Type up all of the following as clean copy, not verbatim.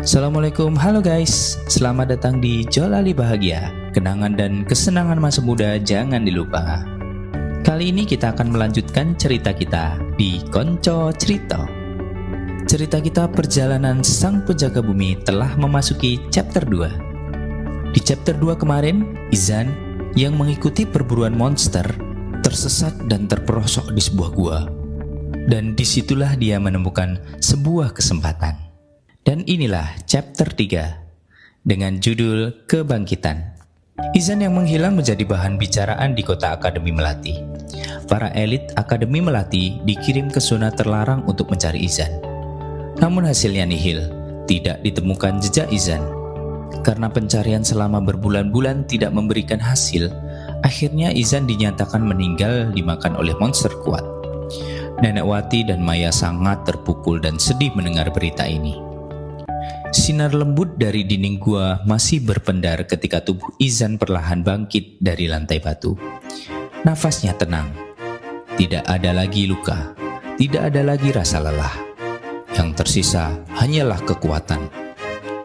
Assalamualaikum, halo guys. Selamat datang di Jolali Bahagia. Kenangan dan kesenangan masa muda jangan dilupa. Kali ini kita akan melanjutkan cerita kita di Konco Cerita. Cerita kita perjalanan sang penjaga bumi telah memasuki chapter 2. Di chapter 2 kemarin, Izan yang mengikuti perburuan monster tersesat dan terperosok di sebuah gua. Dan disitulah dia menemukan sebuah kesempatan. Dan inilah chapter 3 dengan judul Kebangkitan. Izan yang menghilang menjadi bahan bicaraan di kota Akademi Melati. Para elit Akademi Melati dikirim ke zona terlarang untuk mencari Izan. Namun hasilnya nihil, tidak ditemukan jejak Izan. Karena pencarian selama berbulan-bulan tidak memberikan hasil, akhirnya Izan dinyatakan meninggal dimakan oleh monster kuat. Nenek Wati dan Maya sangat terpukul dan sedih mendengar berita ini. Sinar lembut dari dinding gua masih berpendar ketika tubuh Izan perlahan bangkit dari lantai batu. Nafasnya tenang. Tidak ada lagi luka. Tidak ada lagi rasa lelah. Yang tersisa hanyalah kekuatan.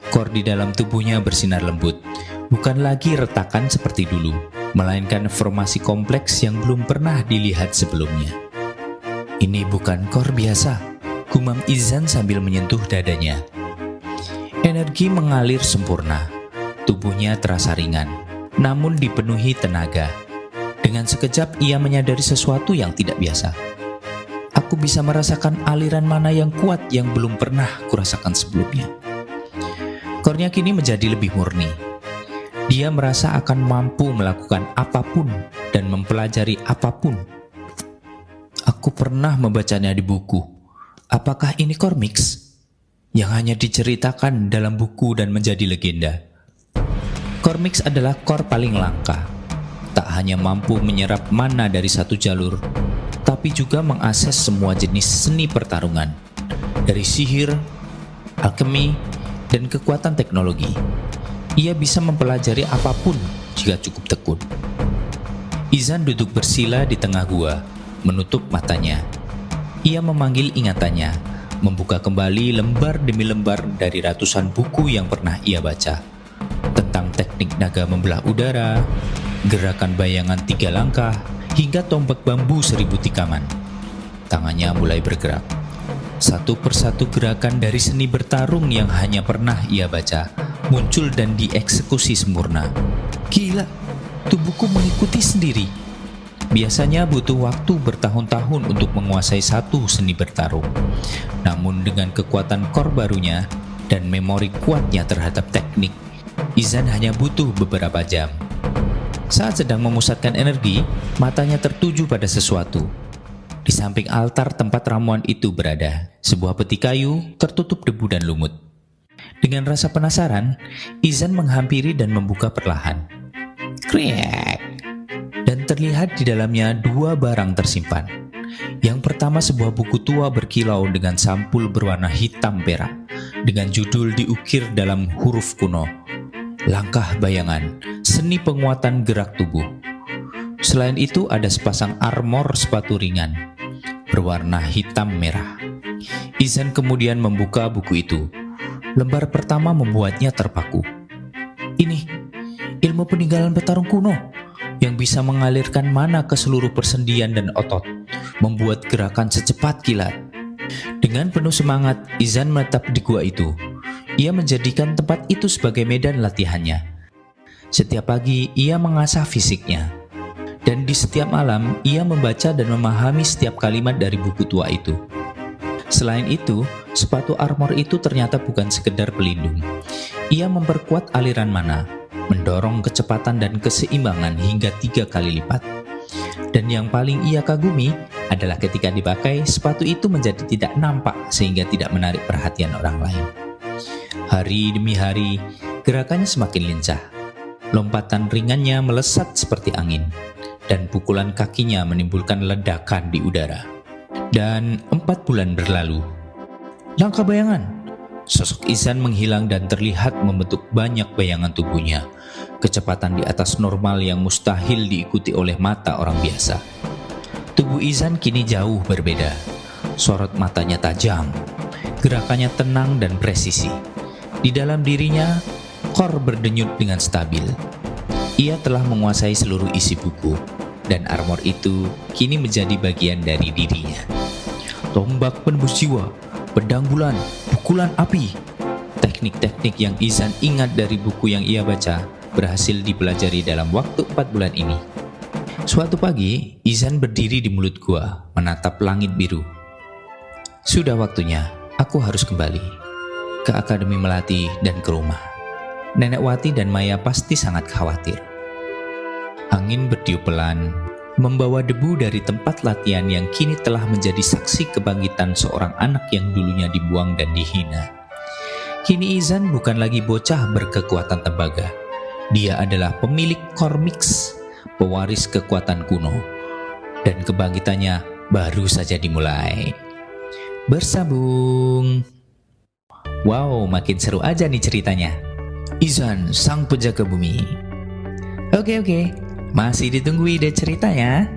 Kor di dalam tubuhnya bersinar lembut. Bukan lagi retakan seperti dulu, melainkan formasi kompleks yang belum pernah dilihat sebelumnya. Ini bukan kor biasa, gumam Izan sambil menyentuh dadanya. Energi mengalir sempurna, tubuhnya terasa ringan, namun dipenuhi tenaga. Dengan sekejap ia menyadari sesuatu yang tidak biasa. Aku bisa merasakan aliran mana yang kuat yang belum pernah kurasakan sebelumnya. Kornya kini menjadi lebih murni. Dia merasa akan mampu melakukan apapun dan mempelajari apapun. Aku pernah membacanya di buku. Apakah ini Core Mix? Yang hanya diceritakan dalam buku dan menjadi legenda. Core Mix adalah core paling langka. Tak hanya mampu menyerap mana dari satu jalur, tapi juga mengakses semua jenis seni pertarungan. Dari sihir, alkemi, dan kekuatan teknologi. Ia bisa mempelajari apapun jika cukup tekun. Izan duduk bersila di tengah gua, menutup matanya. Ia memanggil ingatannya, membuka kembali lembar demi lembar dari ratusan buku yang pernah ia baca. Tentang teknik naga membelah udara, gerakan bayangan 3 langkah, hingga tombak bambu 1000 tikaman. Tangannya mulai bergerak. Satu persatu gerakan dari seni bertarung yang hanya pernah ia baca muncul dan dieksekusi sempurna. Gila, tubuhku mengikuti sendiri. Biasanya butuh waktu bertahun-tahun untuk menguasai satu seni bertarung. Namun dengan kekuatan core barunya dan memori kuatnya terhadap teknik, Izan hanya butuh beberapa jam. Saat sedang memusatkan energi, matanya tertuju pada sesuatu. Di samping altar tempat ramuan itu berada sebuah peti kayu tertutup debu dan lumut. Dengan rasa penasaran, Izan menghampiri dan membuka perlahan. Kriek! Dan terlihat di dalamnya 2 barang tersimpan. Yang pertama sebuah buku tua berkilau dengan sampul berwarna hitam perak, dengan judul diukir dalam huruf kuno, Langkah Bayangan, Seni Penguatan Gerak Tubuh. Selain itu ada sepasang armor sepatu ringan, berwarna hitam merah. Izan kemudian membuka buku itu. Lembar pertama membuatnya terpaku. Ini, ilmu peninggalan petarung kuno, yang bisa mengalirkan mana ke seluruh persendian dan otot, membuat gerakan secepat kilat. Dengan penuh semangat, Izan menetap di gua itu. Ia menjadikan tempat itu sebagai medan latihannya. Setiap pagi, ia mengasah fisiknya. Dan di setiap malam, ia membaca dan memahami setiap kalimat dari buku tua itu. Selain itu, sepatu armor itu ternyata bukan sekedar pelindung. Ia memperkuat aliran mana, mendorong kecepatan dan keseimbangan hingga 3 kali lipat. Dan yang paling ia kagumi adalah ketika dipakai, sepatu itu menjadi tidak nampak sehingga tidak menarik perhatian orang lain. Hari demi hari, gerakannya semakin lincah. Lompatan ringannya melesat seperti angin, dan pukulan kakinya menimbulkan ledakan di udara. Dan 4 bulan berlalu. Langkah bayangan. Sosok Izan menghilang dan terlihat membentuk banyak bayangan tubuhnya. Kecepatan di atas normal yang mustahil diikuti oleh mata orang biasa. Tubuh Izan kini jauh berbeda. Sorot matanya tajam. Gerakannya tenang dan presisi. Di dalam dirinya, Kor berdenyut dengan stabil. Ia telah menguasai seluruh isi buku, dan armor itu kini menjadi bagian dari dirinya. Tombak penembus jiwa, pedang bulan, pukulan api. Teknik-teknik yang Izan ingat dari buku yang ia baca berhasil dipelajari dalam waktu 4 bulan ini. Suatu pagi, Izan berdiri di mulut gua, menatap langit biru. Sudah waktunya, aku harus kembali ke Akademi Melati dan ke rumah. Nenek Wati dan Maya pasti sangat khawatir. Angin bertiup pelan, membawa debu dari tempat latihan yang kini telah menjadi saksi kebangkitan seorang anak yang dulunya dibuang dan dihina. Kini Izan bukan lagi bocah berkekuatan tembaga. Dia adalah pemilik Kormix, pewaris kekuatan kuno. Dan kebangkitannya baru saja dimulai. Bersambung. Wow, makin seru aja nih ceritanya. Izan, sang penjaga bumi. Oke, masih ditunggu ide ceritanya.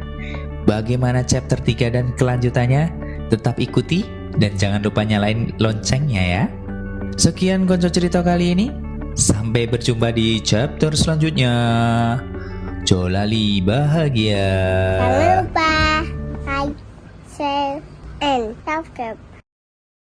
Bagaimana chapter 3 dan kelanjutannya? Tetap ikuti dan jangan lupa nyalain loncengnya ya. Sekian Konco cerita kali ini. Sampai berjumpa di chapter selanjutnya. Jolali bahagia. Jangan lupa like, share, and subscribe.